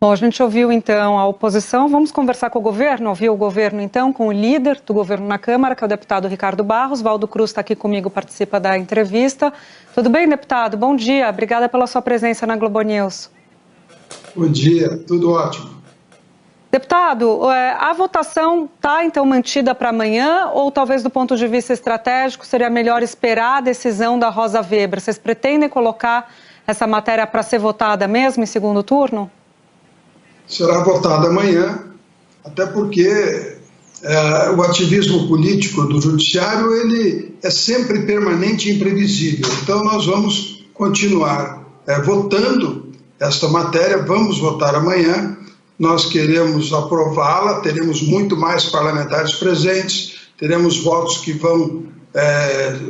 Bom, a gente ouviu então a oposição, vamos conversar com o governo, ouvir o governo então, com o líder do governo na Câmara, que é o deputado Ricardo Barros. Valdo Cruz está aqui comigo, participa da entrevista. Tudo bem, deputado? Bom dia, obrigada pela sua presença na Globo News. Bom dia, tudo ótimo. Deputado, a votação está então mantida para amanhã ou talvez do ponto de vista estratégico seria melhor esperar a decisão da Rosa Weber? Vocês pretendem colocar essa matéria para ser votada mesmo em segundo turno? Será votada amanhã, até porque o ativismo político do judiciário ele é sempre permanente e imprevisível. Então nós vamos continuar votando esta matéria, vamos votar amanhã, nós queremos aprová-la, teremos muito mais parlamentares presentes, teremos votos que vão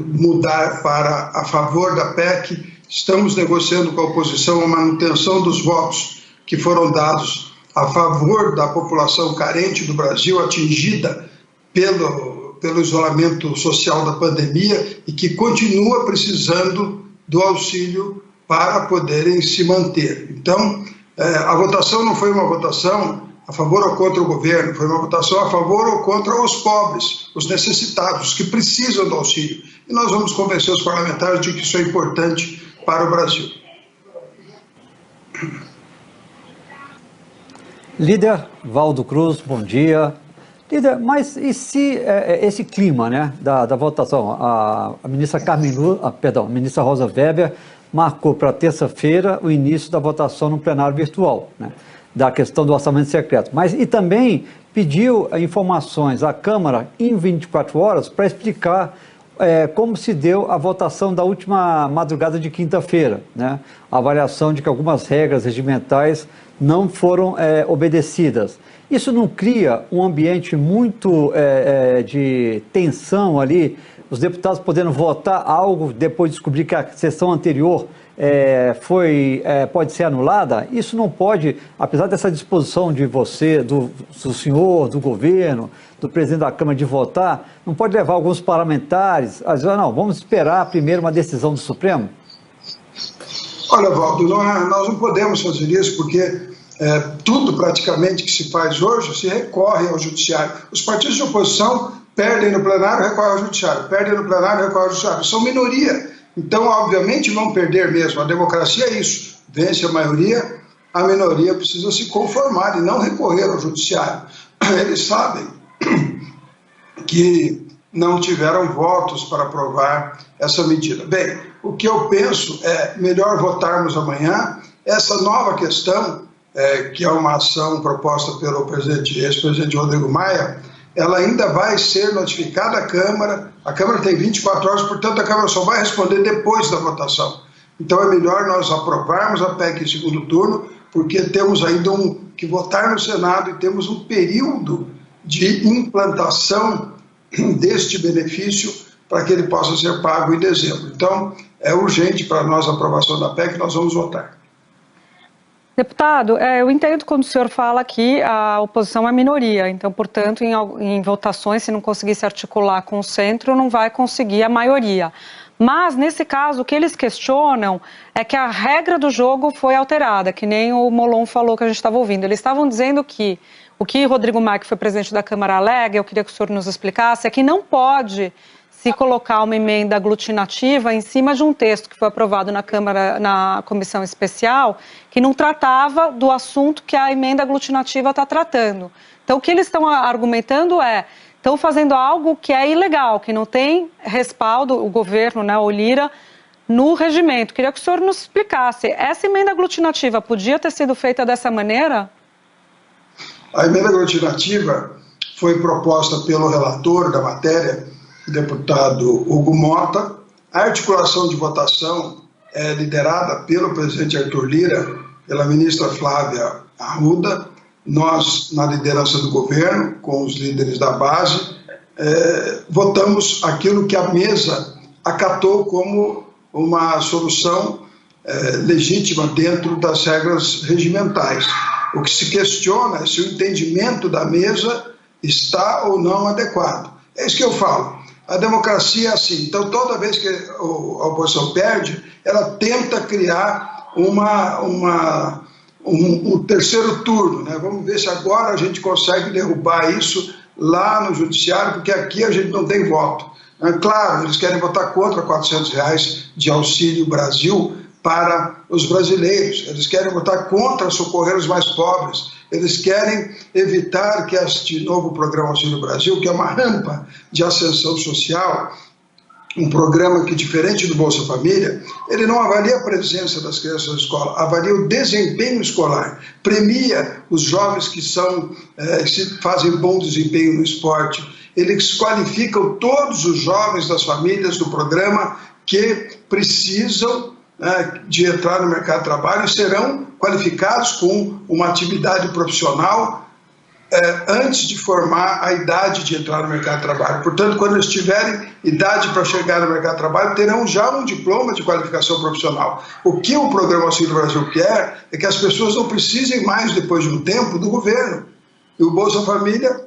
mudar para a favor da PEC, estamos negociando com a oposição a manutenção dos votos que foram dados a favor da população carente do Brasil, atingida pelo isolamento social da pandemia e que continua precisando do auxílio para poderem se manter. Então, a votação não foi uma votação a favor ou contra o governo, foi uma votação a favor ou contra os pobres, os necessitados, os que precisam do auxílio. E nós vamos convencer os parlamentares de que isso é importante para o Brasil. Líder Valdo Cruz, bom dia. Líder, mas e se esse clima, né, da votação, a ministra a ministra Rosa Weber marcou para terça-feira o início da votação no plenário virtual, né, da questão do orçamento secreto, mas e também pediu informações à Câmara em 24 horas para explicar como se deu a votação da última madrugada de quinta-feira, né? A avaliação de que algumas regras regimentais não foram obedecidas. Isso não cria um ambiente muito de tensão ali, os deputados podendo votar algo depois de descobrir que a sessão anterior pode ser anulada? Isso não pode, apesar dessa disposição de você, do senhor, do governo, do presidente da Câmara de votar, não pode levar alguns parlamentares a dizer, não, vamos esperar primeiro uma decisão do Supremo? Olha, Valdo, nós não podemos fazer isso porque tudo praticamente que se faz hoje se recorre ao judiciário. Os partidos de oposição perdem no plenário, recorrem ao judiciário, perdem no plenário, recorrem ao judiciário. São minoria, então obviamente vão perder mesmo. A democracia é isso, vence a maioria, a minoria precisa se conformar e não recorrer ao judiciário. Eles sabem que não tiveram votos para aprovar essa medida. Bem, o que eu penso é melhor votarmos amanhã essa nova questão, que é uma ação proposta pelo ex-presidente Rodrigo Maia. Ela ainda vai ser notificada à Câmara, a Câmara tem 24 horas, portanto a Câmara só vai responder depois da votação. Então é melhor nós aprovarmos a PEC em segundo turno, porque temos ainda que votar no Senado e temos um período de implantação deste benefício para que ele possa ser pago em dezembro. Então é urgente para nós a aprovação da PEC, nós vamos votar. Deputado, eu entendo quando o senhor fala que a oposição é minoria, então, portanto, em votações, se não conseguir se articular com o centro, não vai conseguir a maioria. Mas, nesse caso, o que eles questionam é que a regra do jogo foi alterada, que nem o Molon falou que a gente estava ouvindo. Eles estavam dizendo que o que Rodrigo Maia, que foi presidente da Câmara, alega, eu queria que o senhor nos explicasse, é que não pode se colocar uma emenda aglutinativa em cima de um texto que foi aprovado na Câmara, na comissão especial, que não tratava do assunto que a emenda aglutinativa está tratando. Então, o que eles estão argumentando estão fazendo algo que é ilegal, que não tem respaldo, o governo, né, o Lira, no regimento. Queria que o senhor nos explicasse, essa emenda aglutinativa podia ter sido feita dessa maneira? A emenda aglutinativa foi proposta pelo relator da matéria, o deputado Hugo Mota. A articulação de votação é liderada pelo presidente Arthur Lira, pela ministra Flávia Arruda, nós, na liderança do governo, com os líderes da base, votamos aquilo que a mesa acatou como uma solução legítima dentro das regras regimentais. O que se questiona é se o entendimento da mesa está ou não adequado. É isso que eu falo. A democracia é assim. Então, toda vez que a oposição perde, ela tenta criar um terceiro turno, né? Vamos ver se agora a gente consegue derrubar isso lá no judiciário, porque aqui a gente não tem voto. Claro, eles querem votar contra R$400 de Auxílio Brasil para os brasileiros, eles querem votar contra socorrer os mais pobres, eles querem evitar que este novo programa Auxílio Brasil, que é uma rampa de ascensão social, um programa que, diferente do Bolsa Família, ele não avalia a presença das crianças na escola, avalia o desempenho escolar, premia os jovens que fazem bom desempenho no esporte, eles qualificam todos os jovens das famílias do programa que precisam de entrar no mercado de trabalho e serão qualificados com uma atividade profissional antes de formar a idade de entrar no mercado de trabalho. Portanto, quando eles tiverem idade para chegar no mercado de trabalho, terão já um diploma de qualificação profissional. O que o Programa Auxílio Brasil quer é que as pessoas não precisem mais, depois de um tempo, do governo. E o Bolsa Família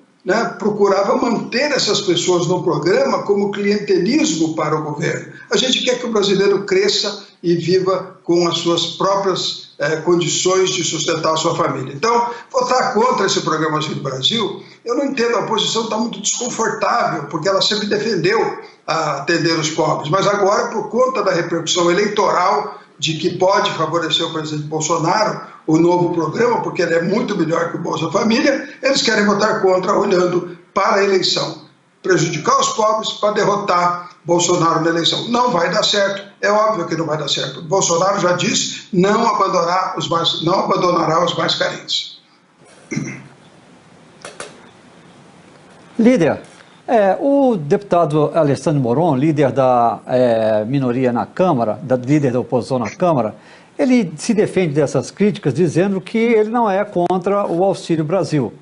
procurava manter essas pessoas no programa como clientelismo para o governo. A gente quer que o brasileiro cresça e viva com as suas próprias condições de sustentar a sua família. Então, votar contra esse programa Auxílio Brasil, eu não entendo, a oposição está muito desconfortável, porque ela sempre defendeu atender os pobres, mas agora, por conta da repercussão eleitoral de que pode favorecer o presidente Bolsonaro, o novo programa, porque ele é muito melhor que o Bolsa Família, eles querem votar contra, olhando para a eleição. Prejudicar os pobres para derrotar Bolsonaro na eleição. Não vai dar certo, é óbvio que não vai dar certo. Bolsonaro já disse, não abandonará os mais carentes. Líder, o deputado Alessandro Moron, líder da minoria na Câmara, líder da oposição na Câmara, ele se defende dessas críticas dizendo que ele não é contra o Auxílio Brasil.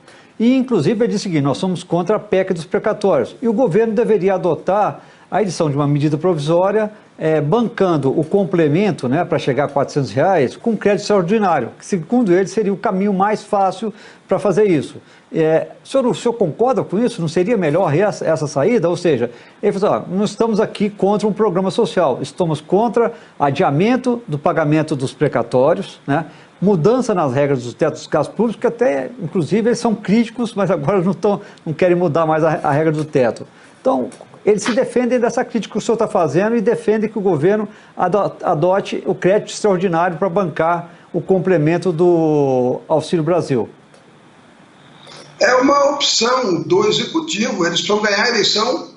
E, inclusive, ele diz o seguinte, nós somos contra a PEC dos precatórios. E o governo deveria adotar a edição de uma medida provisória bancando o complemento, para chegar a R$400 com crédito extraordinário, que, segundo ele, seria o caminho mais fácil para fazer isso. O senhor concorda com isso? Não seria melhor essa saída? Ou seja, ele falou, não estamos aqui contra um programa social, estamos contra adiamento do pagamento dos precatórios, mudança nas regras dos tetos dos gastos públicos, que até, inclusive, eles são críticos, mas agora não querem mudar mais a regra do teto. Então, eles se defendem dessa crítica que o senhor está fazendo e defendem que o governo adote o crédito extraordinário para bancar o complemento do Auxílio Brasil. É uma opção do Executivo, eles precisam ganhar a eleição,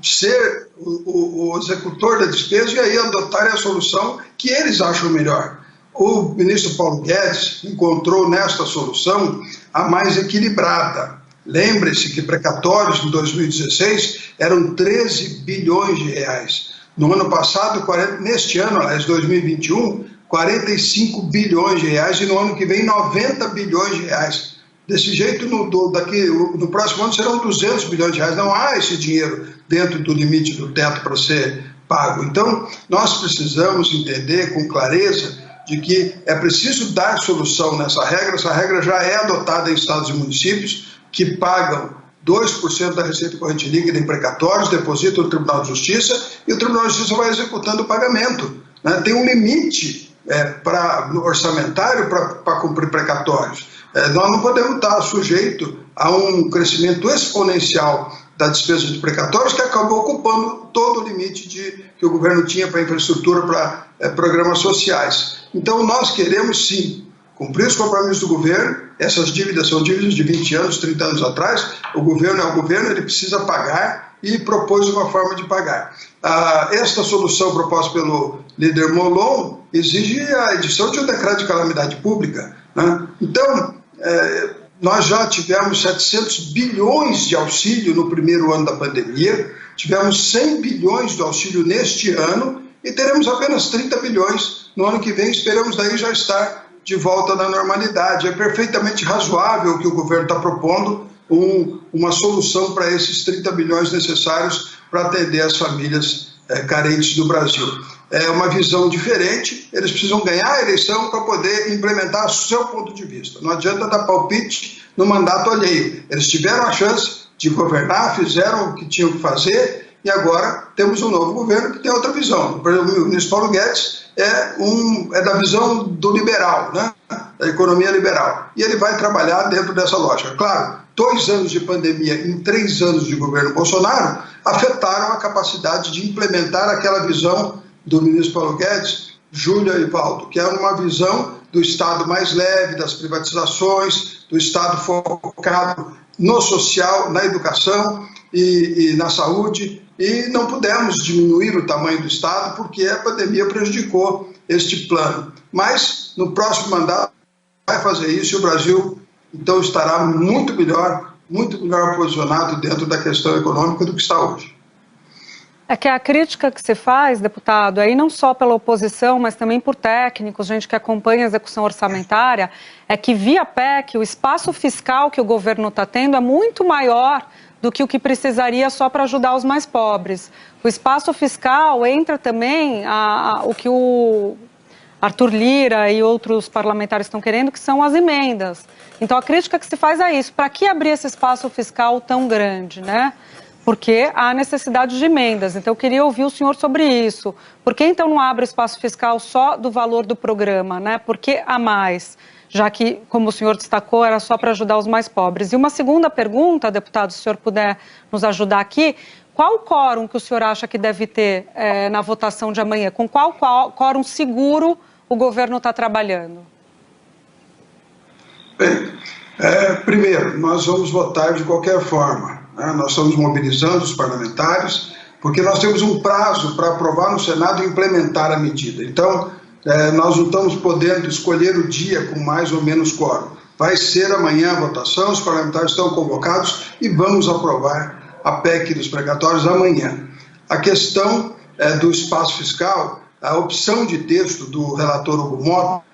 ser o executor da despesa e aí adotarem a solução que eles acham melhor. O ministro Paulo Guedes encontrou nesta solução a mais equilibrada. Lembre-se que precatórios em 2016 eram 13 bilhões de reais. No ano passado, neste ano, 2021, 45 bilhões de reais e no ano que vem 90 bilhões de reais. Desse jeito, no próximo ano serão 200 bilhões de reais. Não há esse dinheiro dentro do limite do teto para ser pago. Então, nós precisamos entender com clareza de que é preciso dar solução nessa regra. Essa regra já é adotada em estados e municípios que pagam 2% da receita corrente líquida em precatórios, depositam no Tribunal de Justiça e o Tribunal de Justiça vai executando o pagamento. Tem um limite orçamentário para cumprir precatórios. Nós não podemos estar sujeitos a um crescimento exponencial da despesa de precatórios que acabou ocupando todo o limite que o governo tinha para infraestrutura, para programas sociais. Então, nós queremos, sim, cumprir os compromissos do governo. Essas dívidas são dívidas de 20 anos, 30 anos atrás. O governo é o governo, ele precisa pagar e propôs uma forma de pagar. Esta solução proposta pelo líder Moron exige a edição de um decreto de calamidade pública. Então, nós já tivemos 700 bilhões de auxílio no primeiro ano da pandemia, tivemos 100 bilhões de auxílio neste ano e teremos apenas 30 bilhões no ano que vem. Esperamos daí já estar de volta na normalidade. É perfeitamente razoável o que o governo está propondo, uma solução para esses 30 bilhões necessários para atender as famílias carentes do Brasil. É uma visão diferente, eles precisam ganhar a eleição para poder implementar o seu ponto de vista. Não adianta dar palpite no mandato alheio. Eles tiveram a chance de governar, fizeram o que tinham que fazer e agora temos um novo governo que tem outra visão. Por exemplo, o ministro Paulo Guedes é da visão do liberal, da economia liberal. E ele vai trabalhar dentro dessa lógica. Claro, 2 anos de pandemia em 3 anos de governo Bolsonaro afetaram a capacidade de implementar aquela visão do ministro Paulo Guedes, Júlia e Valdo, que era uma visão do Estado mais leve, das privatizações, do Estado focado no social, na educação e na saúde, e não pudemos diminuir o tamanho do Estado porque a pandemia prejudicou este plano. Mas no próximo mandato vai fazer isso e o Brasil então estará muito melhor posicionado dentro da questão econômica do que está hoje. É que a crítica que se faz, deputado, aí não só pela oposição, mas também por técnicos, gente que acompanha a execução orçamentária, é que via PEC o espaço fiscal que o governo está tendo é muito maior do que o que precisaria só para ajudar os mais pobres. O espaço fiscal entra também o que o Arthur Lira e outros parlamentares estão querendo, que são as emendas. Então a crítica que se faz é isso, para que abrir esse espaço fiscal tão grande, né? Porque há necessidade de emendas. Então, eu queria ouvir o senhor sobre isso. Por que, então, não abre espaço fiscal só do valor do programa, né? Por que a mais? Já que, como o senhor destacou, era só para ajudar os mais pobres. E uma segunda pergunta, deputado, se o senhor puder nos ajudar aqui, qual o quórum que o senhor acha que deve ter na votação de amanhã? Com qual quórum seguro o governo está trabalhando? Bem, primeiro, nós vamos votar de qualquer forma. Nós estamos mobilizando os parlamentares, porque nós temos um prazo para aprovar no Senado e implementar a medida. Então, nós não estamos podendo escolher o dia com mais ou menos quórum. Vai ser amanhã a votação, os parlamentares estão convocados e vamos aprovar a PEC dos precatórios amanhã. A questão do espaço fiscal, a opção de texto do relator Hugo Mota,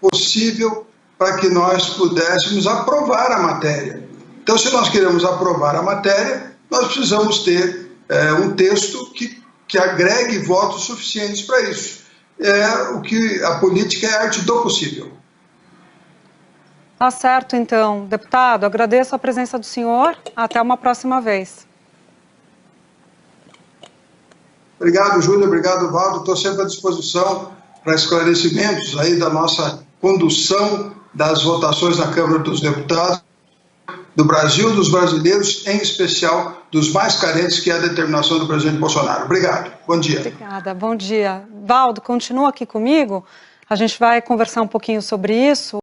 possível para que nós pudéssemos aprovar a matéria. Então, se nós queremos aprovar a matéria, nós precisamos ter um texto que agregue votos suficientes para isso. O que a política é a arte do possível. Tá certo, então. Deputado, agradeço a presença do senhor. Até uma próxima vez. Obrigado, Júlia. Obrigado, Valdo. Estou sempre à disposição para esclarecimentos aí da nossa condução das votações na Câmara dos Deputados, do Brasil, dos brasileiros, em especial dos mais carentes, que é a determinação do presidente Bolsonaro. Obrigado. Bom dia. Obrigada. Bom dia. Valdo, continua aqui comigo. A gente vai conversar um pouquinho sobre isso.